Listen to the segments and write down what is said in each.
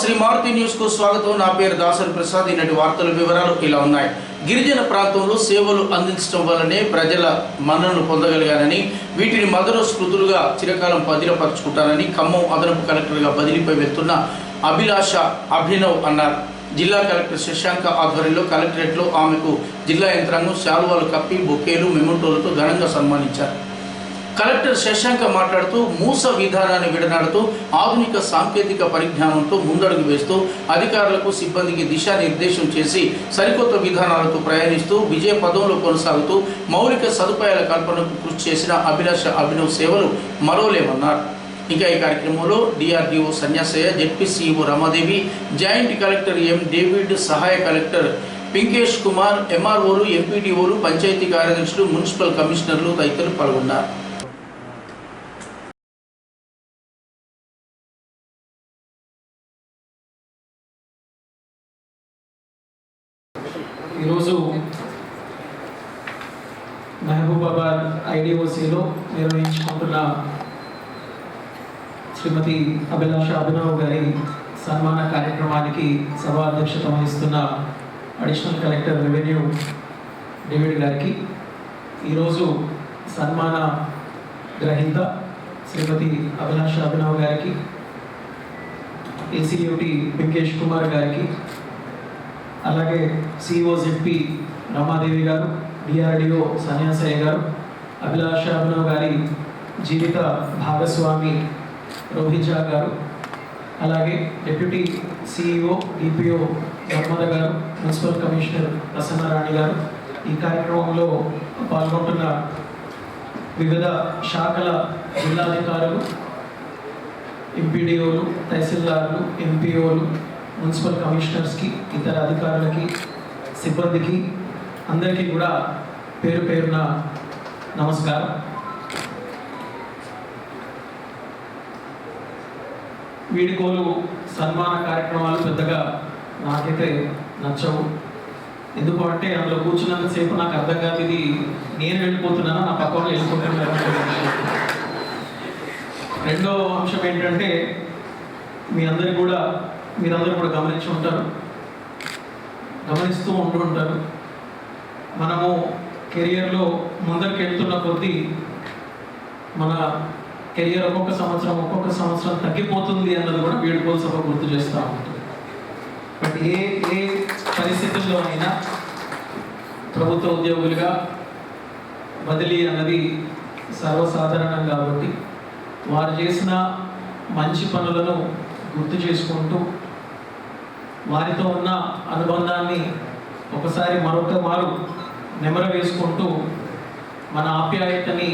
Shri Maruti news కు స్వాగతం. నా పేరు దాసరి ప్రసాద్. ఈనాటి వార్తల వివరాలు ఇలా ఉన్నాయి. గిరిజన ప్రాంతంలో సేవలు అందించడం వల్లనే ప్రజల మన్ననలు పొందగలిగానని, వీటిని మధుర స్మృతులుగా చిరకాలం భద్రపరుచుకుంటానని ఖమ్మం అదనపు కలెక్టర్గా బదిలీపై వెళ్తున్న అభిలాష అభినవ్ అన్నారు. జిల్లా కలెక్టర్ శశాంక ఆధ్వర్యంలో కలెక్టరేట్లో ఆమెకు జిల్లా యంత్రాంగం శాలువాలు కప్పి బొకేలు మెమోటోలతో ఘనంగా సన్మానించారు. కలెక్టర్ శశాంక మాట్లాడుతూ మూస విధానాన్ని విడనాడుతూ ఆధునిక సాంకేతిక పరిజ్ఞానంతో ముందడుగు వేస్తూ అధికారులకు సిబ్బందికి దిశానిర్దేశం చేసి సరికొత్త విధానాలతో ప్రయాణిస్తూ విజయ పదంలో కొనసాగుతూ మౌలిక సదుపాయాల కల్పనకు కృషి చేసిన అభిలాష అభినవ్ సేవలు మరోలేమన్నారు. ఇంకా ఈ కార్యక్రమంలో DRDO Sanyasayya, ZP CEO Ramadevi, joint collector M David, సహాయ కలెక్టర్ పింకేష్ కుమార్, ఎంఆర్ఓలు, ఎంపీడీఓలు, పంచాయతీ కార్యదర్శులు, మున్సిపల్ కమిషనర్లు తదితరులు పాల్గొన్నారు. ఈరోజు మహబూబాబాద్ ఐడిఓసిలో నిర్వహించుకుంటున్న శ్రీమతి అభిలాష అభినవ్ గారి సన్మాన కార్యక్రమానికి సభా అధ్యక్షత వహిస్తున్న అడిషనల్ కలెక్టర్ రెవెన్యూ డేవిడ్ గారికి, ఈరోజు సన్మాన గ్రహీత శ్రీమతి అభిలాష అభినవ్ గారికి, ఏసీయూటీ పింకేష్ కుమార్ గారికి, అలాగే సిఓ జెడ్పీ రమాదేవి గారు, డిఆర్డిఓ సన్యాసయ్య గారు, అభిలాష అభినవ్ గారి జీవిత భాగస్వామి రోహిజా గారు, అలాగే డిప్యూటీ సిఇఓ డిపిఓ నర్మద గారు, మున్సిపల్ కమిషనర్ ప్రసన్నరాణి గారు, ఈ కార్యక్రమంలో పాల్గొంటున్న వివిధ శాఖల జిల్లాధికారులు, ఎంపీడీఓలు, తహసీల్దార్లు, ఎంపీఓలు, మున్సిపల్ కమిషనర్స్కి, ఇతర అధికారులకి, సిబ్బందికి అందరికీ కూడా పేరు పేరున నమస్కారం. వీడుకోలు సన్మాన కార్యక్రమాలు పెద్దగా నాకైతే నచ్చవు. ఎందుకు అంటే అందులో కూర్చున్నంతసేపు నాకు అర్థం కాదు ఇది నేను వెళ్ళిపోతున్నానా, నా పక్క వాళ్ళు వెళ్ళిపోతున్నాను. రెండో అంశం ఏంటంటే మీరందరూ కూడా గమనించి ఉంటారు, గమనిస్తూ ఉంటుంటారు. మనము కెరియర్లో ముందరికి వెళ్తున్న కొద్దీ మన కెరియర్ ఒక్కొక్క సంవత్సరం తగ్గిపోతుంది అన్నది కూడా వీడుకోలు సభ గుర్తు చేస్తూ ఉంటుంది. బట్ ఏ పరిస్థితుల్లో అయినా ప్రభుత్వ ఉద్యోగులుగా బదిలీ అన్నది సర్వసాధారణం కాబట్టి వారు చేసిన మంచి పనులను గుర్తు చేసుకుంటూ వారితో ఉన్న అనుబంధాన్ని ఒకసారి మరొక మారు నెమరు వేసుకుంటూ మన ఆప్యాయతని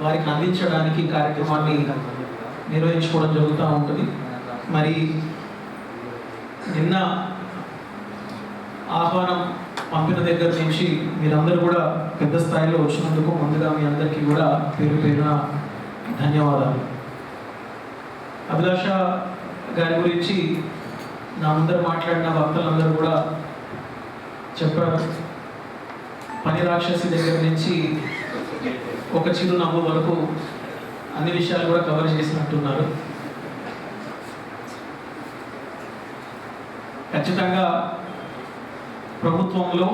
వారికి అందించడానికి కార్యక్రమాన్ని నిర్వహించుకోవడం జరుగుతూ ఉంటుంది. మరి నిన్న ఆహ్వానం పంపిన దగ్గర నుంచి మీరందరూ కూడా పెద్ద స్థాయిలో వచ్చినందుకు ముందుగా మీ అందరికీ కూడా పేరు పేరున ధన్యవాదాలు. అభిలాష గారి గురించి నా అందరూ మాట్లాడిన వక్తలందరూ కూడా చెప్పారు. పని రాక్షసి దగ్గర నుంచి ఒక చిరునవ్వు వరకు అన్ని విషయాలు కూడా కవర్ చేసినట్టున్నారు. ఖచ్చితంగా ప్రభుత్వంలో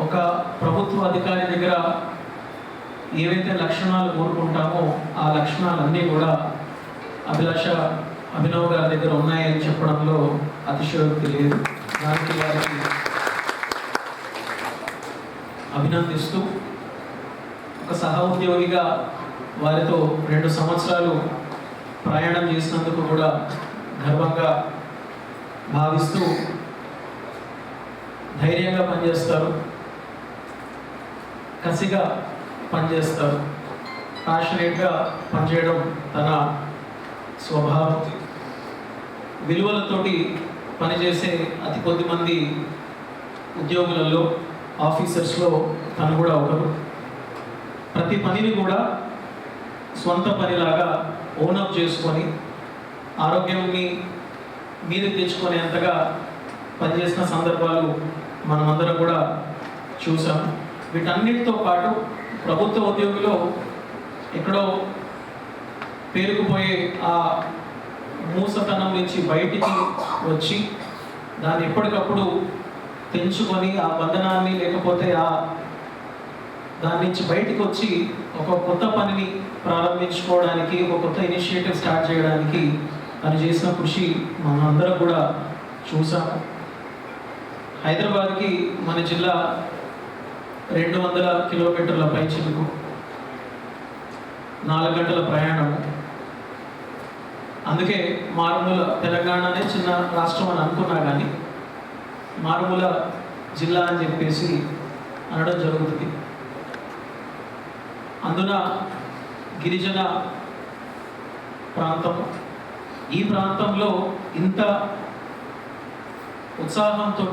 ఒక ప్రభుత్వ అధికారి దగ్గర ఏవైతే లక్షణాలు కోరుకుంటామో ఆ లక్షణాలన్నీ కూడా అభిలాష అభినవ్ గారి దగ్గర ఉన్నాయని చెప్పడంలో అతిశయోక్తి లేదు. దానికి వారికి అభినందిస్తూ ఒక సహ ఉద్యోగిగా వారితో 2 సంవత్సరాలు ప్రయాణం చేసినందుకు కూడా గర్వంగా భావిస్తూ ధైర్యంగా పనిచేస్తారు, కసిగా పనిచేస్తారు, ప్యాషనేట్గా పనిచేయడం తన స్వభావం. విలువలతోటి పనిచేసే అతి కొద్ది మంది ఉద్యోగులలో, ఆఫీసర్స్లో తను కూడా ఒకరు. ప్రతి పనిని కూడా స్వంత పనిలాగా ఓనప్ చేసుకొని ఆరోగ్యాన్ని మీదకి తెచ్చుకునేంతగా పనిచేసిన సందర్భాలు మనమందరం కూడా చూసాం. వీటన్నిటితో పాటు ప్రభుత్వ ఉద్యోగులు ఎక్కడో పేరుకుపోయే ఆ మూసతనం నుంచి బయటికి వచ్చి దాన్ని ఎప్పటికప్పుడు తెంచుకొని ఆ బంధనాన్ని లేకపోతే దాని నుంచి బయటికి వచ్చి ఒక కొత్త పనిని ప్రారంభించుకోవడానికి ఒక కొత్త ఇనిషియేటివ్ స్టార్ట్ చేయడానికి తను చేసిన కృషి మనం అందరం కూడా చూసాము. హైదరాబాద్కి మన జిల్లా 200 కిలోమీటర్ల పైచిలుకు, 4 గంటల ప్రయాణము. అందుకే మారుమూల తెలంగాణనే చిన్న రాష్ట్రం అని అనుకున్నా కానీ మారుమూల జిల్లా అని చెప్పేసి అనడం జరుగుతుంది. అందున గిరిజన ప్రాంతం, ఈ ప్రాంతంలో ఇంత ఉత్సాహంతో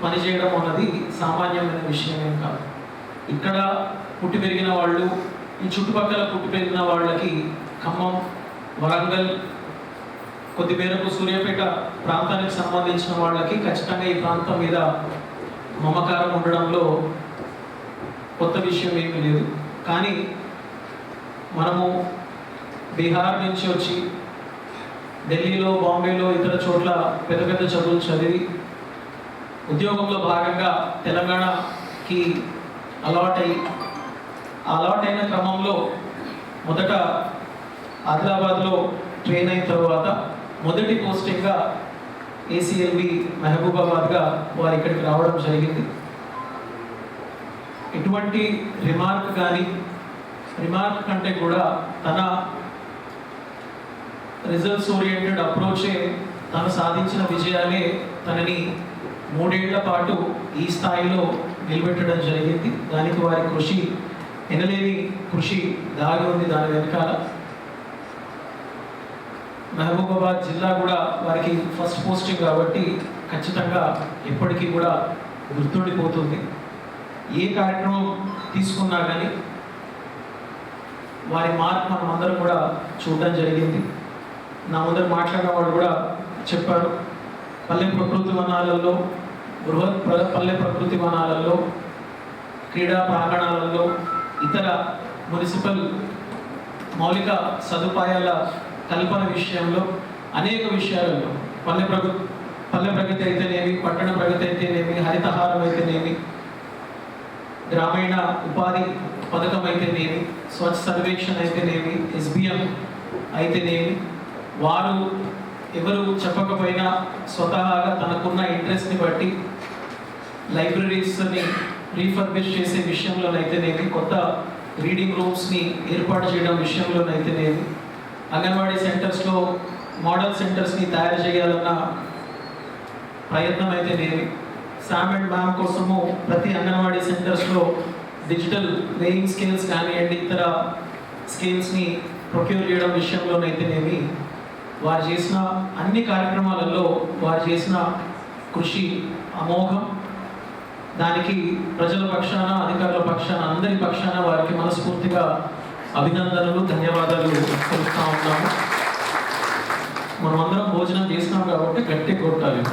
పనిచేయడం అన్నది సామాన్యమైన విషయం ఏం కాదు. ఇక్కడ పుట్టి పెరిగిన వాళ్ళు, ఈ చుట్టుపక్కల పుట్టి పెరిగిన వాళ్ళకి ఖమ్మం, వరంగల్, కొద్ది మేరకు సూర్యాపేట ప్రాంతానికి సంబంధించిన వాళ్ళకి ఖచ్చితంగా ఈ ప్రాంతం మీద మమకారం ఉండడంలో కొత్త విషయం ఏమీ లేదు. కానీ మనము బీహార్ నుంచి వచ్చి ఢిల్లీలో, బాంబేలో, ఇతర చోట్ల పెద్ద పెద్ద చదువులు చదివి ఉద్యోగంలో భాగంగా తెలంగాణకి అలవాట్ అయిన క్రమంలో మొదట ఆదిలాబాద్లో ట్రైన్ అయిన తర్వాత మొదటి పోస్టింగ్గా ACLB మహబూబాబాద్గా వారు ఇక్కడికి రావడం జరిగింది. ఎటువంటి రిమార్క్ కంటే కూడా తన రిజల్ట్స్ ఓరియంటెడ్ అప్రోచే తను సాధించిన విజయాలే తనని 3 ఏళ్ల పాటు ఈ స్థాయిలో నిలబెట్టడం జరిగింది. దానికి వారి కృషి, ఎనలేని కృషి దాగి ఉంది దాని వెనకాల. మహబూబాబాద్ జిల్లా కూడా వారికి ఫస్ట్ పోస్టింగ్ కాబట్టి ఖచ్చితంగా ఎప్పటికీ కూడా గుర్తుండిపోతుంది. ఏ కార్యక్రమం తీసుకున్నా కానీ వారి మార్క్ మనం అందరం కూడా చూడడం జరిగింది. నా ముందర మాట్లాడిన వాళ్ళు కూడా చెప్పారు, పల్లె ప్రకృతి వనాలలో, బృహత్ పల్లె ప్రకృతి వనాలలో, క్రీడా ప్రాంగణాలలో, ఇతర మున్సిపల్ మౌలిక సదుపాయాల కల్పన విషయంలో, అనేక విషయాలలో పల్లె ప్రగతి అయితేనేమి, పట్టణ ప్రగతి అయితేనేమి, హరితహారం అయితేనేమి, గ్రామీణ ఉపాధి పథకం అయితేనేమి, స్వచ్ఛ సర్వేక్షణ అయితేనేమి, SBM అయితేనేమి, వారు ఎవరు చెప్పకపోయినా స్వతహాగా తనకున్న ఇంట్రెస్ట్ని బట్టి లైబ్రరీస్ని రీఫర్బిష్ చేసే విషయంలోనైతేనేమి, కొత్త రీడింగ్ రూమ్స్ని ఏర్పాటు చేయడం విషయంలోనైతేనేమి, అంగన్వాడీ సెంటర్స్లో మోడల్ సెంటర్స్ని తయారు చేయాలన్న ప్రయత్నం అయితేనేమి, శామ్ అండ్ మ్యామ్ కోసము ప్రతి అంగన్వాడీ సెంటర్స్లో డిజిటల్ వేయింగ్ స్కేల్స్ కానివ్వండి, ఇతర స్కేల్స్ని ప్రొక్యూర్ చేయడం విషయంలోనైతేనేమి, వారు చేసిన అన్ని కార్యక్రమాలలో వారు చేసిన కృషి అమోఘం. దానికి ప్రజల పక్షాన, అధికారుల పక్షాన, అందరి పక్షాన వారికి మనస్ఫూర్తిగా అభినందనలు, ధన్యవాదాలు తెలుపుతా ఉన్నాము. మనమందరం భోజనం చేసినాం కాబట్టి గట్టి కొట్టాలి.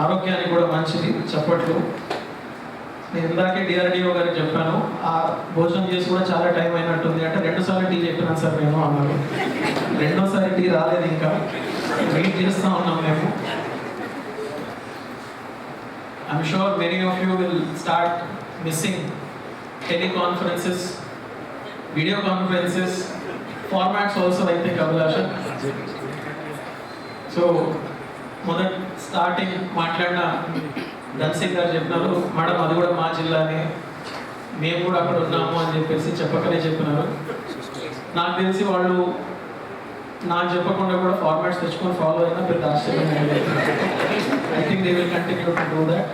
ఆరోగ్యానికి కూడా మంచిది. చప్పట్లు. నేను ఇందాకే DRDO గారికి చెప్పాను, ఆ భోజనం చేసి కూడా చాలా టైం అయినట్టుంది అంటే 2 సార్లు టీ చెప్పినాను సార్ నేను అన్నారు. 2వ టీ రాలేదు, ఇంకా వెయిట్ చేస్తూ ఉన్నాం మేము. I'm sure many of you will start missing teleconferences, video conferences, formats also, I think, Abhilasha. So, మొదటి స్టార్టింగ్ మాట్లాడిన ధన్సింగ్ గారు చెప్పినారు, మేడం అది కూడా మా జిల్లానే, మేము కూడా అక్కడ ఉన్నాము అని చెప్పేసి చెప్పకనే చెప్పినారు. నాకు తెలిసి వాళ్ళు నాకు చెప్పకుండా కూడా ఫార్మాట్స్ తెచ్చుకొని ఫాలో అయినా పెద్ద ఆశ్చర్యం. I think they will continue to do that.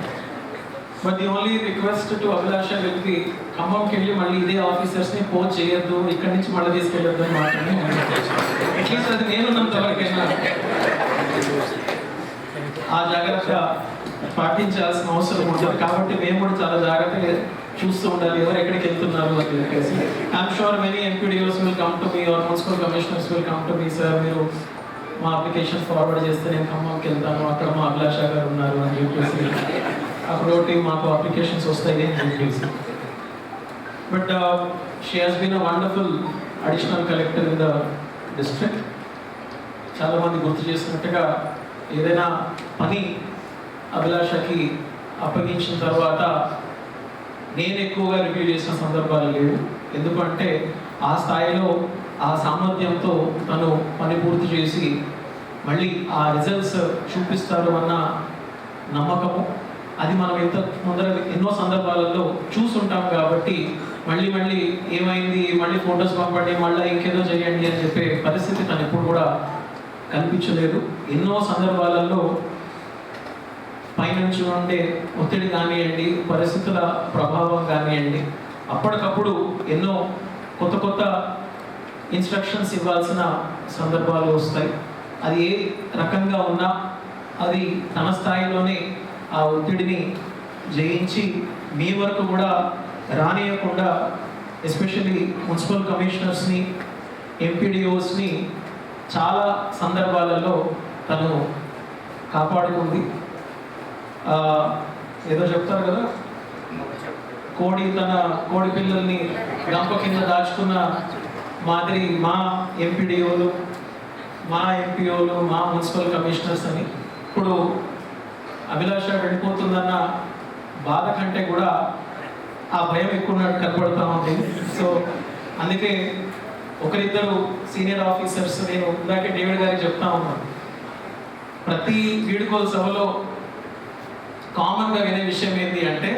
But the only request to Abhilasha will be, ఖమ్మంకి వెళ్ళి మళ్ళీ ఇదే ఆఫీసర్స్ని పోస్ట్ చేయొద్దు, ఇక్కడి నుంచి మళ్ళీ తీసుకెళ్ళొద్దు అని మాత్రమే. అట్లీస్ట్ అది నేనున్నంత వరకైనా ఆ జాగ్రత్త పాటించాల్సిన అవసరం ఉంటుంది. కాబట్టి మేము కూడా చాలా జాగ్రత్తగా చూస్తూ ఉండాలి ఎవరు ఎక్కడికి వెళ్తున్నారు అని చెప్పేసి. I'm sure many MPDOs will come to me or municipal commissioners will come to me, sir మీరు మా అప్లికేషన్ ఫార్వర్డ్ చేస్తే నేను ఖమ్మంకి వెళ్తాను, అక్కడ మా అభిలాష గారు ఉన్నారు అని చెప్పేసి, అప్పుడు మాకు అప్లికేషన్స్ వస్తాయి అని చెప్పేసి. But she has been a wonderful additional collector in the district. చాలామంది గుర్తు చేసినట్టుగా ఏదైనా పని అభిలాషకి అప్పగించిన తర్వాత నేను ఎక్కువగా రివ్యూ చేసిన సందర్భాలు లేవు. ఎందుకంటే ఆ స్థాయిలో ఆ సామర్థ్యంతో తను పని పూర్తి చేసి మళ్ళీ ఆ రిజల్ట్స్ చూపిస్తారు అన్న నమ్మకము, అది మనం ముందర ఎన్నో సందర్భాలలో చూసుంటాం. కాబట్టి మళ్ళీ ఏమైంది, మళ్ళీ ఫొటోస్ పంపండి, మళ్ళీ ఇంకేదో చేయండి అని చెప్పే పరిస్థితి తను ఎప్పుడు కూడా కనిపించలేదు. ఎన్నో సందర్భాలలో పైనుంచి ఉండే ఒత్తిడి కానివ్వండి, పరిస్థితుల ప్రభావం కానివ్వండి, అప్పటికప్పుడు ఎన్నో కొత్త ఇన్స్ట్రక్షన్స్ ఇవ్వాల్సిన సందర్భాలు వస్తాయి. అది ఏ రకంగా ఉన్నా అది తన స్థాయిలోనే ఆ ఒత్తిడిని జయించి మీ వరకు కూడా రానియకుండా, ఎస్పెషల్లీ మున్సిపల్ కమిషనర్స్ని, ఎంపీడీఓస్ని చాలా సందర్భాలలో తను కాపాడుకుంది. ఏదో చెప్తారు కదా, కోడి పిల్లల్ని గంప కింద దాచుకున్న మాదిరి మా ఎంపీడీఓలు, మా ఎంపీఓలు, మా మున్సిపల్ కమిషనర్స్ అని. ఇప్పుడు అభిలాష వెళ్ళిపోతుందన్న బాధ కంటే కూడా ఆ భయం ఎక్కువ కనపడుతూ ఉంది. సో అందుకే ఒకరిద్దరు సీనియర్ ఆఫీసర్స్, నేను ఇందాకే డేవిడ్ గారికి చెప్తా ఉన్నాను, ప్రతి వీడుకోలు సభలో కామన్గా వినే విషయం ఏంటి అంటే,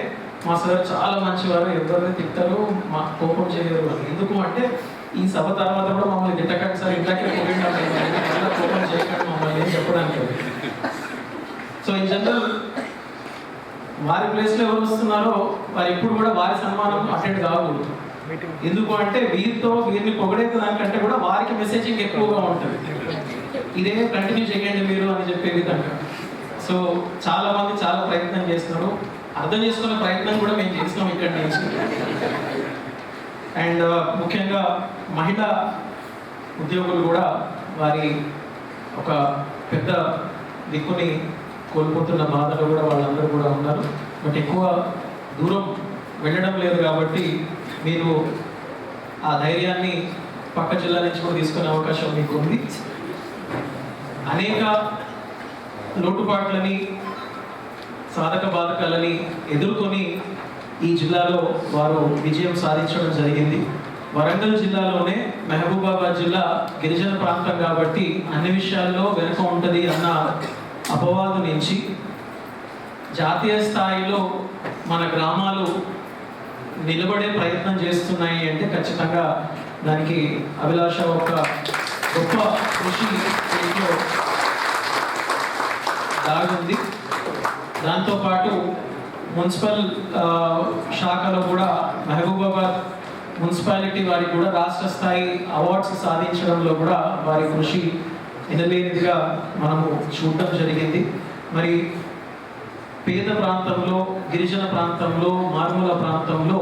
మా సార్ చాలా మంచివారు, ఎవరిని తిట్టరు, మా కోపం చేయరు అని. ఎందుకు అంటే ఈ సభ తర్వాత కూడా మమ్మల్ని తిట్టకండి సార్, ఇంట్లోకే మళ్ళీ కోపం చేయకండి మమ్మల్ని ఏం చెప్పడానికి. సో ఇన్ జనరల్ వారి ప్లేస్లో ఎవరు వస్తున్నారో వారు ఎప్పుడు కూడా వారి సన్మానం అటెండ్ కాకూడదు. ఎందుకు అంటే వీరిని పొగడే దానికంటే కూడా వారికి మెసేజింగ్ ఎక్కువగా ఉంటుంది, ఇదే కంటిన్యూ చేయండి మీరు అని చెప్పే విధంగా. సో చాలా మంది చాలా ప్రయత్నం చేస్తున్నారు, అర్థం చేసుకునే ప్రయత్నం కూడా మేము చేస్తున్నాం ఇక్కడ నుంచి. అండ్ ముఖ్యంగా మహిళా ఉద్యోగులు కూడా వారి ఒక పెద్ద దిక్కుని కోల్పోతున్న బాధలు కూడా వాళ్ళందరూ కూడా ఉన్నారు. బట్ ఎక్కువ దూరం వెళ్ళడం లేదు కాబట్టి మీరు ఆ ధైర్యాన్ని పక్క జిల్లా నుంచి కూడా తీసుకునే అవకాశం మీకు ఉంది. అనేక లోటుపాట్లని, సాధక బాధకాలని ఎదుర్కొని ఈ జిల్లాలో వారు విజయం సాధించడం జరిగింది. వరంగల్ జిల్లాలోనే మహబూబాబాద్ జిల్లా గిరిజన ప్రాంతం కాబట్టి అన్ని విషయాల్లో వెనుక ఉంటుంది అన్న అపవాదు నుంచి జాతీయ స్థాయిలో మన గ్రామాలు నిలబడే ప్రయత్నం చేస్తున్నాయి అంటే ఖచ్చితంగా దానికి అభిలాష ఒక గొప్ప కృషి దాగుంది. దాంతోపాటు మున్సిపల్ శాఖలో కూడా మహబూబాబాద్ మున్సిపాలిటీ వారికి కూడా రాష్ట్ర స్థాయి అవార్డ్స్ సాధించడంలో కూడా వారి కృషి ఎనలేనిదిగా మనము చూడటం జరిగింది. మరి పేద ప్రాంతంలో, గిరిజన ప్రాంతంలో, మారుమూల ప్రాంతంలో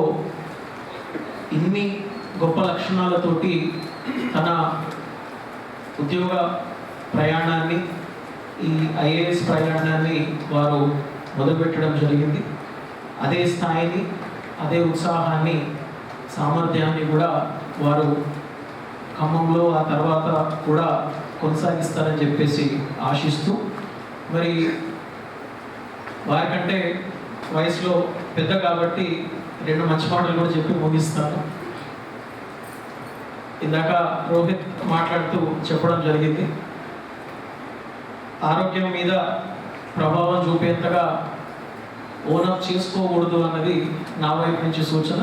ఇన్ని గొప్ప లక్షణాలతోటి తన ఉద్యోగ ప్రయాణాన్ని, ఈ ఐఏఎస్ ప్రయాణాన్ని వారు మొదలుపెట్టడం జరిగింది. అదే స్థాయిని, అదే ఉత్సాహాన్ని, సామర్థ్యాన్ని కూడా వారు ఖమ్మంలో ఆ తర్వాత కూడా కొనసాగిస్తారని చెప్పేసి ఆశిస్తూ, మరి వారికంటే వయసులో పెద్ద కాబట్టి 2 మంచి మాటలు కూడా చెప్పి ముగిస్తాను. ఇందాక రోహిత్ మాట్లాడుతూ చెప్పడం జరిగింది, ఆరోగ్యం మీద ప్రభావం చూపేంతగా ఓనప్ చేసుకోకూడదు అన్నది నా వైపు నుంచి సూచన.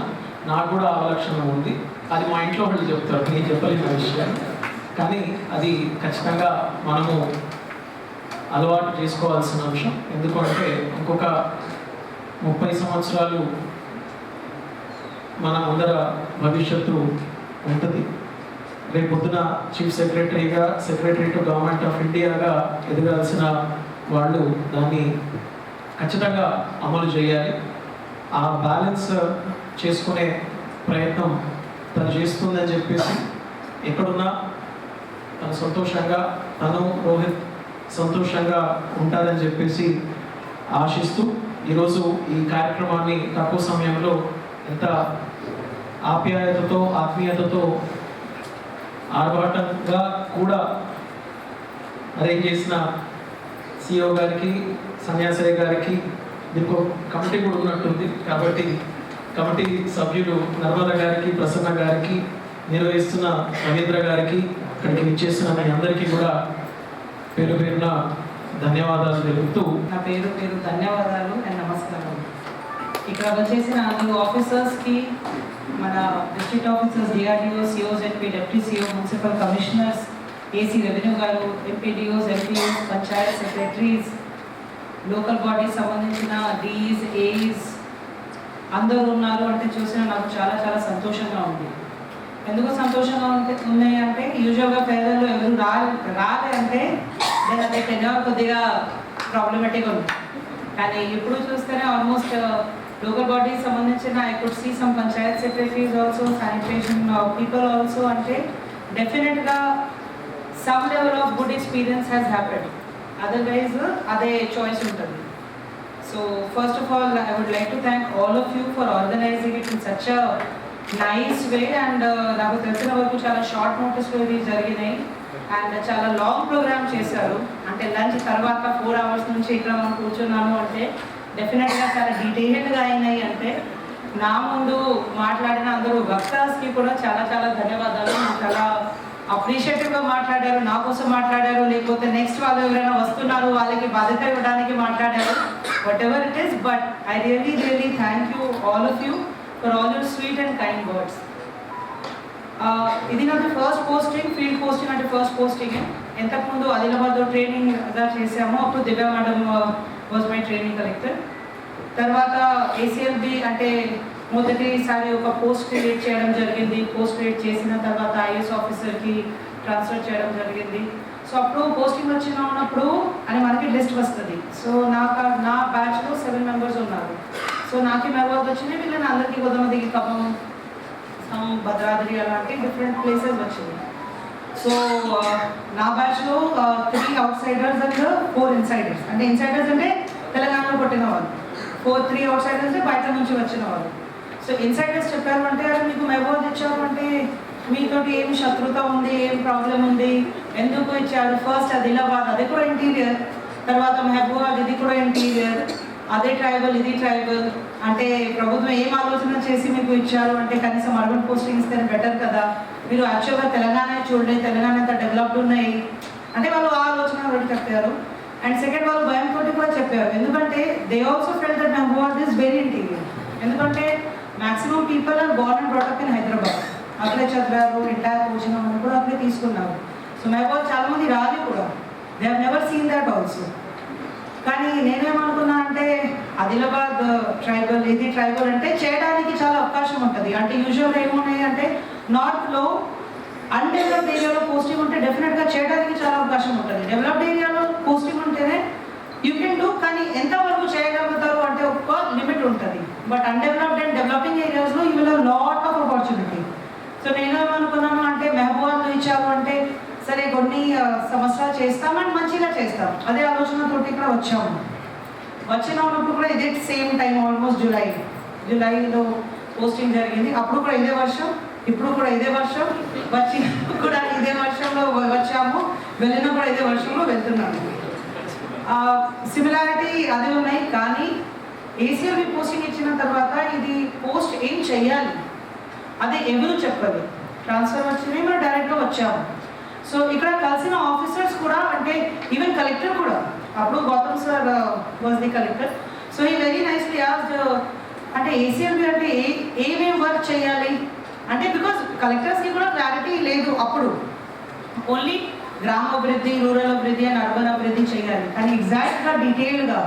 నాకు కూడా అవలక్షణం ఉంది, అది మా ఇంట్లో వాళ్ళు చెప్తారు, నేను చెప్పలేని విషయం. కానీ అది ఖచ్చితంగా మనము అలవాటు చేసుకోవాల్సిన అంశం. ఎందుకంటే ఇంకొక 30 సంవత్సరాలు మన ముందర భవిష్యత్తు ఉంటుంది. రేపు పొద్దున చీఫ్ సెక్రటరీగా, సెక్రటరీ టు గవర్నమెంట్ ఆఫ్ ఇండియాగా ఎదగాల్సిన వాళ్ళు దాన్ని ఖచ్చితంగా అమలు చేయాలి. ఆ బ్యాలెన్స్ చేసుకునే ప్రయత్నం తను చేస్తుందని చెప్పేసి, ఎక్కడున్నా తను సంతోషంగా, తను రోహిత్ సంతోషంగా ఉంటారని చెప్పేసి ఆశిస్తూ, ఈరోజు ఈ కార్యక్రమాన్ని తక్కువ సమయంలో ఎంత ఆప్యాయతతో, ఆత్మీయతతో ఆర్భాటంగా కూడా అరేంజ్ చేసిన సిఓ గారికి, సన్యాసయ్య గారికి, దీనికి ఒక కమిటీ కూడా ఉన్నట్టుంది కాబట్టి కమిటీ సభ్యులు నర్మద గారికి, ప్రసన్న గారికి, నిర్వహిస్తున్న రవీంద్ర గారికి, ఇక్కడికి విచ్చేస్తున్న మీ అందరికీ కూడా పేరు పేరున ధన్యవాదాలు తెలుపుతూ నా పేరు ధన్యవాదాలు అండ్ నమస్కారం. ఇక్కడ వచ్చేసిన అందరూ ఆఫీసర్స్కి, మన district officers, DRDO, COs, MP, deputy CO, municipal commissioners, AC revenue గారు, MPDOs, MPOs, panchayat secretaries, local bodies సంబంధించిన డీస్, ఏఈస్ అందరూ ఉన్నారు అంటే చూసిన నాకు చాలా చాలా సంతోషంగా ఉంది. ఎందుకు సంతోషంగా ఉన్నాయి అంటే యూజువల్గా పేదల్లో ఎవరు రాలే అంటే అదే టెన్యూర్ కొద్దిగా ప్రాబ్లమేటిక్ ఉంది. కానీ ఇప్పుడు చూస్తేనే ఆల్మోస్ట్ లోకల్ బాడీస్ సంబంధించిన I could see some panchayat secretaries also, sanitation people also. అంటే డెఫినెట్గా some level of good experience has happened, otherwise అదే చాయిస్ ఉంటుంది. So first of all, I would like to thank all of you for organizing it in such a nice way and నాకు తెలిసిన వరకు చాలా short నోటీస్లో ఇది జరిగినాయి and చాలా long programme చేశారు. అంటే లంచ్ తర్వాత 4 hours నుంచి ఇక్కడ మనం కూర్చున్నాము అంటే డెఫినెట్గా చాలా డీటెయిల్డ్గా అయినాయి. అంటే నా ముందు మాట్లాడిన అందరూ వక్తాస్కి కూడా చాలా చాలా ధన్యవాదాలు. చాలా అప్రిషియేటివ్గా మాట్లాడారు, నా కోసం మాట్లాడారు, లేకపోతే నెక్స్ట్ వాళ్ళు ఎవరైనా వస్తున్నారు వాళ్ళకి బాధ్యత ఇవ్వడానికి మాట్లాడారు. Whatever it is, but I really thank you, all of you, for all your sweet and kind words. ఇది నాది ఫస్ట్ పోస్టింగ్, ఫీల్డ్ పోస్టింగ్ అంటే ఫస్ట్ పోస్టింగ్. ఎంతకుముందు ఆదిలాబాద్లో ట్రైనింగ్గా చేసాము, అప్పుడు Divya madam was my training collector. తర్వాత ఏసీఎల్బి అంటే మొదటిసారి ఒక పోస్ట్ క్రియేట్ చేయడం జరిగింది. పోస్ట్ క్రియేట్ చేసిన తర్వాత ఐఏఎస్ ఆఫీసర్కి ట్రాన్స్ఫర్ చేయడం జరిగింది. సో అప్పుడు పోస్టింగ్ ఉన్నప్పుడు అని మనకి లిస్ట్ వస్తుంది. సో నా బ్యాచ్లో 7 members ఉన్నారు. సో నాకు మెహబూబాద్ వచ్చింది, వీళ్ళని అందరికీ గోదావరికి, ఖమ్మం, భద్రాద్రి అలాంటి డిఫరెంట్ ప్లేసెస్ వచ్చింది. సో నా బ్యాచ్లో 3 outsiders అండ్ 4 insiders. అంటే ఇన్సైడర్స్ అంటే తెలంగాణలో పుట్టిన వాళ్ళు, 3 outsiders అంటే బయట నుంచి వచ్చిన వాళ్ళు. సో ఇన్సైడర్స్ చెప్పారు అంటే అది మీకు మెహబూబాద్ ఇచ్చారు అంటే మీతోటి ఏం శత్రుత ఉంది, ఏం ప్రాబ్లం ఉంది, ఎందుకు ఇచ్చారు. ఫస్ట్ ఆదిలాబాద్, అది కూడా ఇంటీరియర్, తర్వాత మెహబూబాద్, ఇది కూడా ఇంటీరియర్, అదే ట్రైబల్, ఇది ట్రైబల్. అంటే ప్రభుత్వం ఏం ఆలోచన చేసి మీకు ఇచ్చారు అంటే కనీసం అర్బన్ పోస్టింగ్ ఇస్తే బెటర్ కదా, మీరు యాక్చువల్గా తెలంగాణ చూడండి, తెలంగాణ ఎంత డెవలప్డ్ ఉన్నాయి అంటే వాళ్ళు ఆ ఆలోచన కూడా చెప్పారు. అండ్ సెకండ్ వాళ్ళు భయంతో కూడా చెప్పారు, ఎందుకంటే they also felt that Mahabubabad is very interior. ఎందుకంటే maximum people are born and brought in Hyderabad, అక్కడే చదివారు, ఇంటర్ కోచింగ్ అని కూడా అక్కడే తీసుకున్నారు. సో మెహబూబాద్ చాలామంది రాదు కూడా, they have never seen that also. కానీ నేనేమనుకున్నా అంటే ఆదిలాబాద్ ట్రైబల్, ఇది ట్రైబల్ అంటే చేయడానికి చాలా అవకాశం ఉంటుంది. అంటే యూజువల్గా ఏమున్నాయి అంటే నార్త్లో అన్డెవలప్డ్ ఏరియాలో పోస్టింగ్ ఉంటే డెఫినెట్గా చేయడానికి చాలా అవకాశం ఉంటుంది. డెవలప్డ్ ఏరియాలో పోస్టింగ్ ఉంటేనే యూ కెన్ డూ, కానీ ఎంతవరకు చేయగలుగుతారు అంటే ఒక లిమిట్ ఉంటుంది. బట్ అన్డెవలప్డ్ అండ్ డెవలపింగ్ ఏరియాస్లో you will have lot of opportunity. So నేనేమనుకున్నాను అంటే మెహబూబాద్లో ఇచ్చారు అంటే సరే కొన్ని సంవత్సరాలు చేస్తాం అండ్ మంచిగా చేస్తాం, అదే ఆలోచనతో ఇక్కడ వచ్చినప్పుడు కూడా ఇదే సేమ్ టైం ఆల్మోస్ట్ జూలైలో పోస్టింగ్ జరిగింది. అప్పుడు కూడా ఇదే వర్షం, ఇప్పుడు కూడా ఇదే వర్షం, వచ్చి కూడా ఇదే వర్షంలో వచ్చాము, వెళ్ళినా కూడా ఇదే వర్షంలో వెళ్తున్నాము. సిమిలారిటీ అది ఉన్నాయి. కానీ ఏసీఎల్బి పోస్టింగ్ ఇచ్చిన తర్వాత ఇది పోస్ట్ ఏం చెయ్యాలి అదే ఎవరు చెప్పదు. ట్రాన్స్ఫర్ వచ్చినాయి, మనం డైరెక్ట్గా వచ్చాము. సో ఇక్కడ కలిసిన ఆఫీసర్స్ కూడా అంటే ఈవెన్ కలెక్టర్ కూడా, అప్పుడు Gautam sir was the collector. So he very nicely asked అంటే ఏసీఎల్బి అంటే ఏమేమి వర్క్ చేయాలి అంటే, బికాస్ కలెక్టర్స్కి కూడా క్లారిటీ లేదు అప్పుడు, ఓన్లీ గ్రామాభివృద్ధి, రూరల్ అభివృద్ధి అండ్ అర్బన్ అభివృద్ధి చేయాలి. కానీ ఎగ్జాక్ట్గా డీటెయిల్గా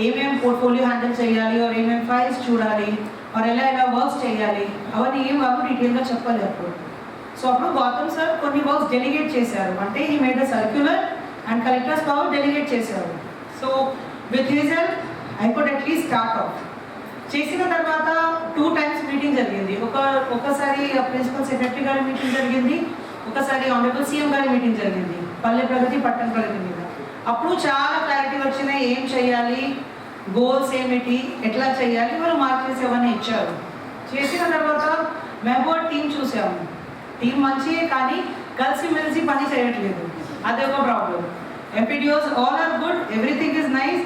ఏమేమి పోర్ట్ఫోలియో హ్యాండిల్ చేయాలి, ఆర్ ఏమేమి ఫైల్స్ చూడాలి, ఆర్ ఎలా వర్క్స్ చేయాలి, అవన్నీ ఏం వాళ్ళు డీటెయిల్గా చెప్పాలి అప్పుడు. సో అప్పుడు గౌతమ్ సార్ కొన్ని వర్క్స్ డెలిగేట్ చేశారు. అంటే he made a circular and collectors power delegate చేశారు. So with his help I could at least start off. చేసిన తర్వాత 2 times మీటింగ్ జరిగింది. ఒకసారి ప్రిన్సిపల్ సెక్రటరీ గారి మీటింగ్ జరిగింది, ఒకసారి ఆనరబుల్ సీఎం గారి మీటింగ్ జరిగింది, పల్లె ప్రగతి, పట్టణ ప్రగతి మీద. అప్పుడు చాలా క్లారిటీ వచ్చినాయి, ఏం చేయాలి, గోల్స్ ఏమిటి, ఎట్లా చేయాలి, వాళ్ళు మార్క్స్ ఏమన్నా ఇచ్చారు. చేసిన తర్వాత మెహబూబాద్ టీం చూసాము. టీం మంచియే, కానీ కలిసిమెలిసి పని చేయట్లేదు, అదే ఒక problem. MPDOs all are good, everything is nice,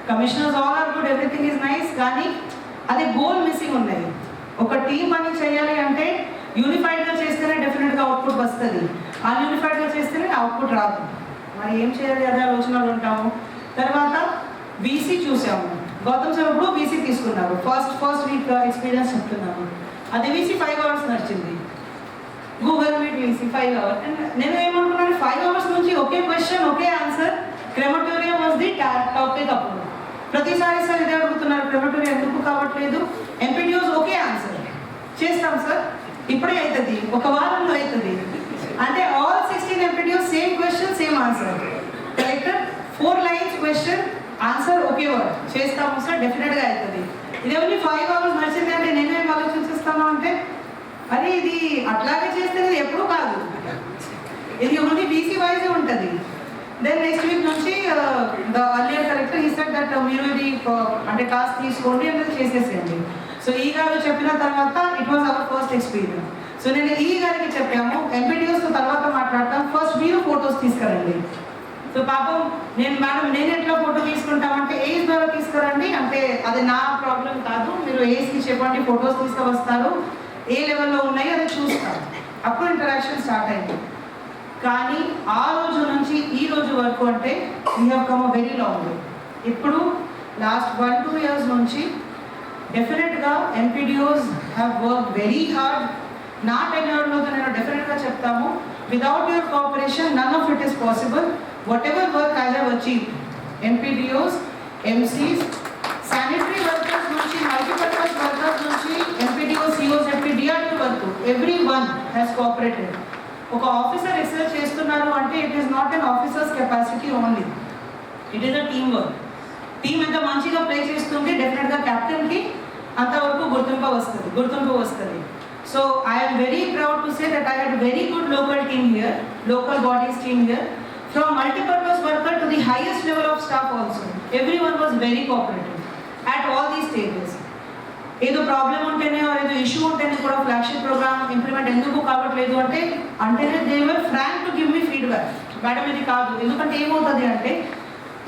commissioners all are good, everything is nice, కానీ అది గోల్ మిస్సింగ్ ఉన్నాయి. ఒక టీం పని చేయాలి అంటే యూనిఫైడ్గా చేస్తేనే డెఫినెట్గా అవుట్పుట్ వస్తుంది, అన్యూనిఫైడ్గా చేస్తేనే అవుట్పుట్ రాదు. మరి ఏం చేయాలి అదే ఆలోచనలు ఉంటాము. తర్వాత వీసీ చూసాము, గౌతమ్ సార్ ఇప్పుడు వీసీ తీసుకున్నారు, ఫస్ట్ వీక్ ఎక్స్పీరియన్స్ చెప్తున్నాము. అది వీసీ 5 hours నడిచింది, Google Meet VC 5 hours. And నేను ఏమనుకున్నాను, 5 hours నుంచి ఒకే క్వశ్చన్ ఒకే answer, crematorium was the topic. అప్పుడు ప్రతిసారి సార్ ఇదే అడుగుతున్నారు, క్రెమటోరియం ఎందుకు కావట్లేదు, ఎంపీడీఓస్ ఒకే ఆన్సర్ చేస్తాం సార్, ఇప్పుడే అవుతుంది, ఒక వారంలో అవుతుంది అంటే all 16 MPDOs same question same answer. Collector 4 lines question answer ఒకే వర్డ్ చేస్తాము సార్, డెఫినెట్గా అవుతుంది. ఇది ఓన్లీ 5 hours నడిచింది అంటే నేనేం ఆలోచించేస్తాను అంటే, అరే ఇది అట్లాగే చేస్తే ఎప్పుడు కాదు, ఇది ఓన్లీ బీసీ వైజే ఉంటుంది. దెన్ నెక్స్ట్ వీక్ నుంచి ద అర్లియర్ కలెక్టర్ ఈ సెడ్ దట్ మీరు ఇది అంటే టాస్క్ తీసుకోండి అంటే చేసేసేయండి. సో ఈ గారు చెప్పిన తర్వాత it was our first experience. So నేను ఈ గారికి చెప్పాము, ఎంపీడీఓస్తో తర్వాత మాట్లాడతాం, ఫస్ట్ మీరు ఫొటోస్ తీసుకురండి. సో పాపం నేను ఎట్లా ఫోటో తీసుకుంటామంటే ఏజ్ ద్వారా తీసుకురండి అంటే అది నా ప్రాబ్లం కాదు, మీరు ఏజ్కి చెప్పండి, ఫొటోస్ తీసుకువస్తారు, ఏ లెవెల్లో ఉన్నాయి అది చూస్తాను. అప్పుడు ఇంటరాక్షన్ స్టార్ట్ అయింది. కానీ ఆ రోజు నుంచి ఈ రోజు వరకు అంటే we have come a very long way. ఇప్పుడు లాస్ట్ 1-2 years నుంచి డెఫినెట్గా MPDOs have work very hard. నా టెన్యూర్లో నేను డెఫినెట్గా చెప్తాము, without your cooperation none of it is possible. Whatever work I have achieve, MPDOs, MCs, sanitary workers నుంచి, multipurpose workers నుంచి, ఎంపీడీఓస్, సిఓస్, ఎంపీ, డిఆర్డీ వరకు ఎవ్రీ వన్ హ్యాస్ కోఆపరేటెడ్. ఒక officer excel చేస్తున్నారు అంటే it is not an officers capacity only, it is a team work. Team ఎంత మంచిగా play చేస్తుంది డెఫినెట్గా క్యాప్టెన్కి అంతవరకు గుర్తింపు వస్తుంది. So I'm very proud to say that I had very good local team here, local bodies team here, from multipurpose worker to the highest level of staff also. Everyone was very cooperative at all these stages. ఏదో problem ఉంటేనే ఏదో issue ఉంటేనే కూడా flagship program implement ఎందుకు కావట్లేదు అంటేనే they were frank to give me feedback, madam ఇది కాదు. ఎందుకంటే ఏమవుతుంది అంటే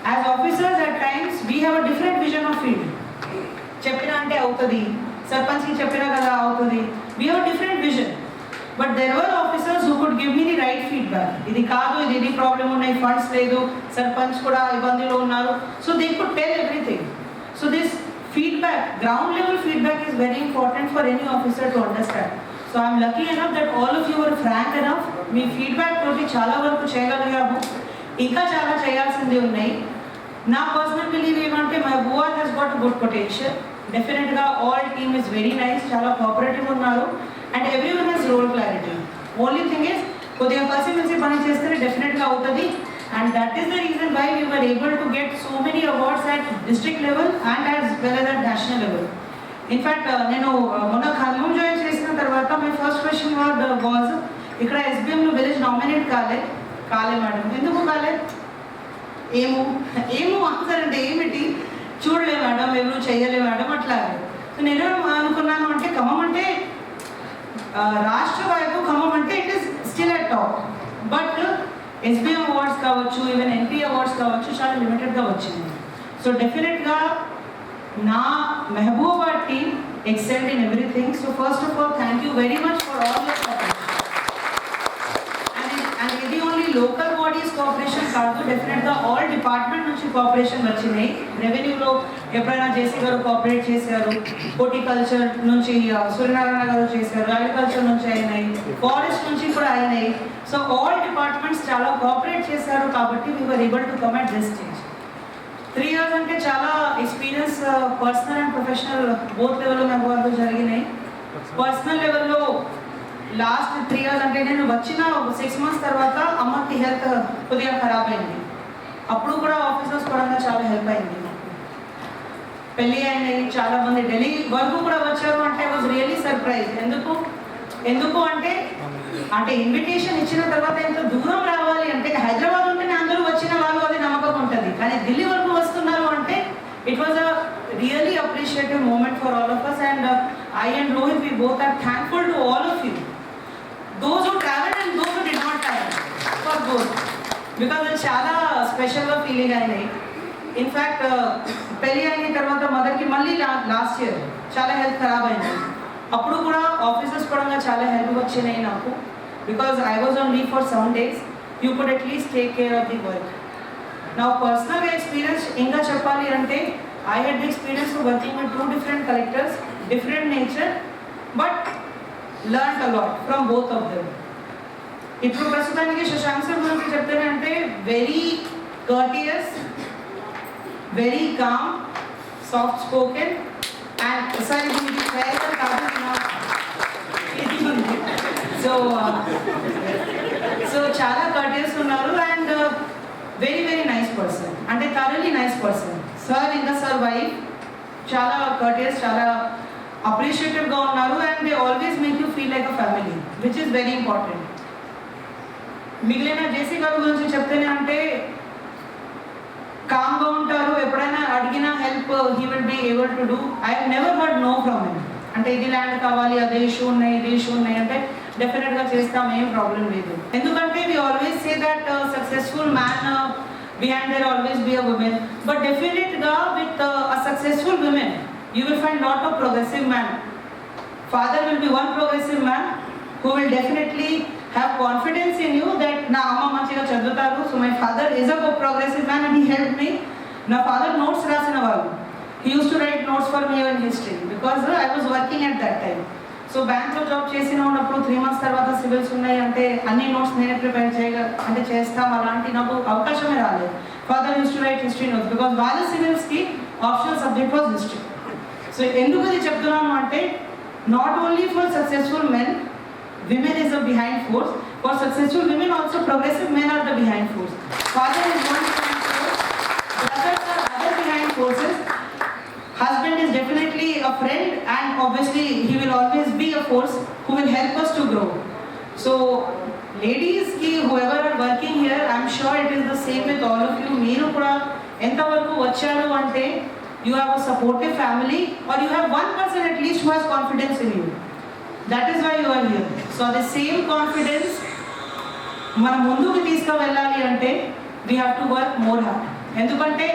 as officers at times we have a different vision of field. చెప్పినా అంటే అవుతుంది, సర్పంచ్కి చెప్పినా కదా అవుతుంది, we have different vision. But there were officers who could give me the right feedback, ఇది కాదు, ఇది ప్రాబ్లం ఉన్నాయి, ఫండ్స్ లేదు, సర్పంచ్ కూడా ఇబ్బందిలో ఉన్నారు. So they could tell everything. So this feedback, ground level feedback is very important for any officer to understand. So I am lucky enough that all of you were frank enough. Me feedback తోటి చాలా వరకు చేయగలిగాము, ఇంకా చాలా చేయాల్సింది ఉన్నాయి. నా personal believe ఏమంటే Mahabuba has got good potential. డెఫినెట్గా all team is very nice, చాలా కోఆపరేటివ్ ఉన్నారు and every one has role clarity. Only thing is కొద్దిగా కలిసిమెలిసి పని చేస్తే డెఫినెట్గా అవుతుంది. And that is the reason why we were able to get so many awards at district level and as well as at national level. In fact, నేను మొన్న Khammam join చేసిన తర్వాత మై ఫస్ట్ క్వశ్చన్ వాజ్ ఇక్కడ ఎస్బీఎంలో village nominate కాలే madam, ఎందుకు కాలే, ఏమో answer అంటే ఏమిటి, చూడలే మేడం, ఎవరు చేయలే మేడం అట్లాగే. సో నేను అనుకున్నాను అంటే ఖమ్మం అంటే రాష్ట్ర వైపు ఖమ్మం అంటే it is still at top. But SBM awards కావచ్చు, ఈవెన్ ఎన్పీ అవార్డ్స్ కావచ్చు, చాలా లిమిటెడ్గా వచ్చింది. సో డెఫినెట్గా నా Mehbooba team excelled in everything. So first of all thank you very much for all your cooperation. And ఇది ఓన్లీ లోకల్ బాడీస్ కోఆపరేషన్ కాదు, డెఫినెట్గా ఆల్ డిపార్ట్మెంట్ నుంచి కోఆపరేషన్ వచ్చినాయి. రెవెన్యూలో ఎప్పుడైనా జేసీ గారు కోఆపరేట్ చేశారు, హార్టికల్చర్ నుంచి సూర్యనారాయణ గారు చేశారు, అగ్రికల్చర్ నుంచి అయినాయి, ఫారెస్ట్ నుంచి కూడా అయినాయి. సో ఆల్ డిపార్ట్మెంట్స్ చాలా కోఆపరేట్ చేశారు కాబట్టి we were able to come at this stage. 3 years అంటే చాలా experience personal and professional both లెవెల్లో నాకు వాళ్ళు జరిగినాయి. పర్సనల్ లెవెల్లో లాస్ట్ 3 years అంటే నేను వచ్చిన 6 months తర్వాత అమ్మకి హెల్త్ కొద్దిగా ఖరాబ్ అయింది. అప్పుడు కూడా ఆఫీసర్స్ పరంగా చాలా హెల్ప్ అయింది. పెళ్ళి అయినాయి, చాలా మంది ఢిల్లీ వరకు కూడా వచ్చారు అంటే వాజ్ రియలీ సర్ప్రైజ్. ఎందుకు అంటే ఇన్విటేషన్ ఇచ్చిన తర్వాత ఎంత దూరం రావాలి అంటే హైదరాబాద్ ఉంటేనే అందరూ వచ్చిన వాళ్ళు అది నమ్మకం ఉంటుంది, కానీ ఢిల్లీ వరకు వస్తున్నారు అంటే it was a really appreciative moment for all of us. And I and Rohit, we both are thankful to all of you, those who traveled and those who did not travel. Both because అది చాలా స్పెషల్గా feeling అయినాయి. In fact పెళ్ళి అయిన తర్వాత మదర్కి మళ్ళీ last year చాలా హెల్త్ ఖరాబ్ అయింది. అప్పుడు కూడా ఆఫీసెస్ పరంగా చాలా హెల్ప్ వచ్చినాయి నాకు. Because I was on leave for 7 days. You could at least take care of the work. నా పర్సనల్గా ఎక్స్పీరియన్స్ ఇంకా చెప్పాలి అంటే I had the experience of working with 2 different collectors, different nature, but learn a lot from both of them. ఇప్పుడు ప్రస్తుతానికి Shashank sir గురించి చెప్తేనే అంటే very courteous, very calm, soft spoken and sir ఇది ఫేర్వెల్ కాదు సో చాలా కర్టియస్ ఉన్నారు and very very nice person, అంటే థరలీ నైస్ పర్సన్. సార్ ఇంకా సార్ వైఫ్ చాలా కర్టియస్, చాలా అప్రిషియేటివ్గా ఉన్నారు and they always make you feel like a family, which is very important. మిగిలిన జేసీ గారి గురించి చెప్తేనే అంటే కామ్గా ఉంటారు, ఎప్పుడైనా అడిగిన help he will be able to do. I have never heard no from him. అంటే ఇది ల్యాండ్ కావాలి, అదే ఇష్యూ ఉన్నాయి, ఇది ఇష్యూ ఉన్నాయి అంటే డెఫినెట్గా చేస్తాం, ఏం ప్రాబ్లం లేదు. ఎందుకంటే we always say that successful man behind there always be a woman, but definitely with a successful woman you will find lot of progressive man. Father will be one progressive man who will definitely have confidence in you that na amma manchiga chadutaru, so my father is a progressive man and he helped me. Na father notes rasina valu, he used to write notes for me in history because I was working at that time. So బ్యాంక్లో job చేసిన ఉన్నప్పుడు 3 months తర్వాత civils ఉన్నాయి అంటే అన్ని notes నేనే prepare అంటే చేస్తాం, అలాంటి నాకు అవకాశమే రాలేదు. Father used to write history notes because వాళ్ళ సివిల్స్కి optional subject was history. So ఎందుకు అది చెప్తున్నాను అంటే not only for successful men women is the behind force, for successful women also progressive men are the behind force. Father is one behind force, brothers are other behind forces. Husband is definitely a friend and obviously he will always be a force who will help us to grow. So ladies ki whoever are working here, I'm sure it is the same with all of you. Meeru kuda enta varaku vacharu ante you have a supportive family or you have one person at least who has confidence in you. That is why you are here. So the same confidence మన ముందుకు తీసుకువెళ్ళాలి అంటే we have to work more hard. ఎందుకంటే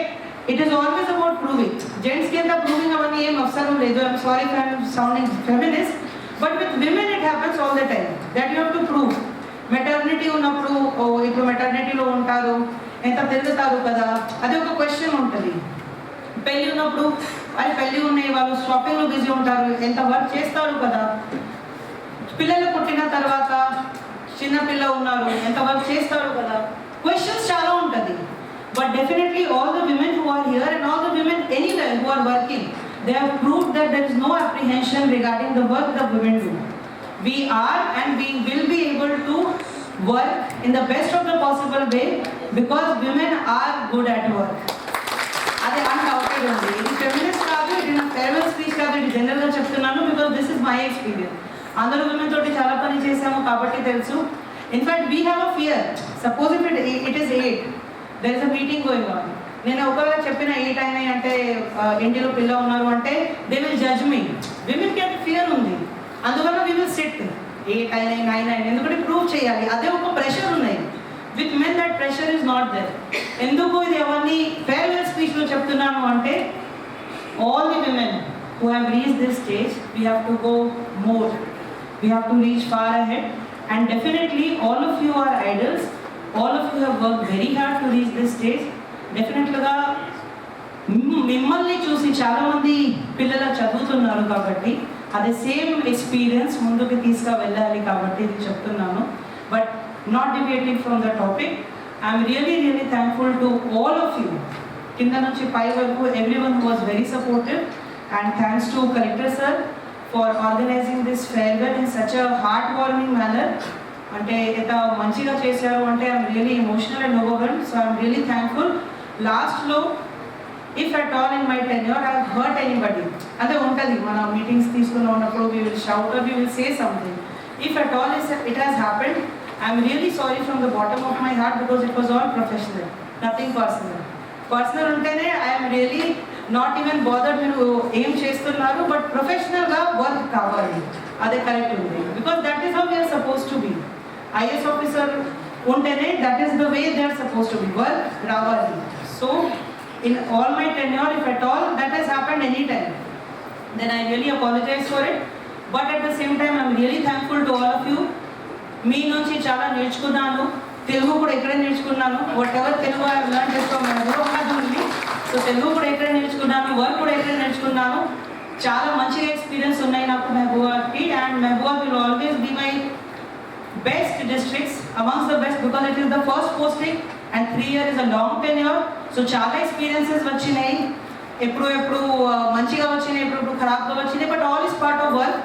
it is always about proving. Gents ki anta proving avani em avsaram ledu. I'm sorry if I'm sounding feminist, but with women it happens all the time that you have to prove. Maternity ఉన్నప్పుడు ఇప్పుడు మెటర్నిటీలో ఉంటారు, ఎంత తిరుగుతారు కదా, అది ఒక question ఉంటుంది. పెళ్ళి ఉన్నప్పుడు వాళ్ళు పెళ్ళి ఉన్నాయి, వాళ్ళు షాపింగ్లో బిజీ ఉంటారు, ఎంత వర్క్ చేస్తారు కదా. పిల్లలు పుట్టిన తర్వాత చిన్న పిల్ల ఉన్నారు, ఎంత వర్క్ చేస్తారు కదా. క్వశ్చన్స్ చాలా ఉంటుంది. But definitely all the women who are here and all the women anywhere who are working, they have proved that there is no apprehension regarding the work that women do. We are and we will be able to work in the best of the possible way because women are good at work. Adi undoubted undi. Idi feminist kaadu, idi na farewell speech kaadu, idi general ga cheptunnanu because this is my experience. Andaru women toti chala pani chesamu kabatti telusu. In fact we have a fear. Suppose if it is 8, there is a meeting going on. నేను ఒకవేళ చెప్పిన 8 అయినాయి అంటే ఇంటిలో పిల్ల ఉన్నారు అంటే they will judge me. విమెన్కి అంత ఫియర్ ఉంది, అందువల్ల వి విల్ సిట్ 8 అయినాయి 9 అయినాయి ఎందుకంటే ప్రూవ్ చేయాలి, అదే ఒక ప్రెషర్ ఉన్నాయి. With men that pressure is not there. ఎందుకు ఇది అవన్నీ ఫేర్వెల్ స్పీచ్లో చెప్తున్నాను అంటే all the women who have reached this stage we have to go more, we have to reach far ahead and definitely all of you are idols. All of you have worked very hard to reach this stage. డెఫినెట్గా మిమ్మల్ని చూసి చాలామంది పిల్లలు చదువుతున్నారు కాబట్టి అదే same experience ముందుకు తీసుకువెళ్ళాలి కాబట్టి ఇది చెప్తున్నాను. But not deviating from the topic, I'm really thankful to all of you, కింద నుంచి పై వరకు everyone was very supportive. And thanks to collector sir for organizing this farewell in such a heart warming manner. అంటే ఎంత మంచిగా చేశారు అంటే I'm really emotional and overwhelmed. So I'm really thankful. లాస్ట్లో if at all in my tenure I hurt anybody, అదే ఉంటుంది మన meetings తీసుకుని ఉన్నప్పుడు we will shout or we will say something. If at all it has happened I'm really sorry from the bottom of my heart because it was all professional, nothing personal. Personal ఉంటేనే I'm really not even bothered మీరు ఏం చేస్తున్నారు, but ప్రొఫెషనల్గా work కావాలి, అదే correct ఉంది. Because that is how we are suppose to be. IAS officer untene, that is the way they are supposed to be. Work ravali. So in all my tenure, if at all that has happened anytime, then I really apologize for it. But at the same time, I am really thankful to all of you. మీ నుంచి చాలా నేర్చుకున్నాను. తెలుగు కూడా ఇక్కడే నేర్చుకున్నాను. What ever Telugu I have learned from Mehbooba only. So Telugu కూడా ఇక్కడే నేర్చుకున్నాను, work కూడా ఇక్కడే నేర్చుకున్నాను. చాలా మంచిగా ఎక్స్పీరియన్స్ ఉన్నాయి నాకు మెహబూబాకి. And Mahabuba will always be my best districts, amongst the best, because it is the first posting and 3 years is a long tenure. So చాలా ఎక్స్పీరియన్సెస్ వచ్చినాయి, ఎప్పుడు మంచిగా వచ్చినాయి, ఎప్పుడు ఖరాబ్గా వచ్చినాయి. But all is part of work.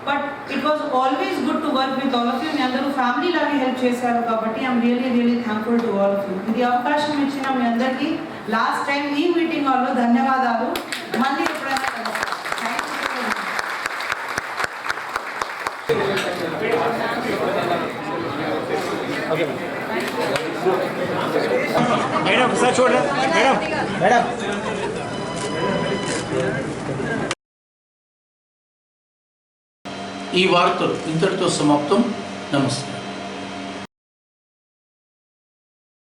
But it was always good to work with all of you. మీ అందరూ ఫ్యామిలీ లాగే హెల్ప్ చేశారు కాబట్టి I'm really thankful to all of you. ఇది అవకాశం ఇచ్చిన మీ అందరికీ లాస్ట్ టైం ఈ మీటింగ్ వాళ్ళు ధన్యవాదాలు. మళ్ళీ ఎప్పుడైనా మేడం సార్ చూడండి మేడం మేడం. ఈ వార్తలు ఇంతటితో సమాప్తం. నమస్తే.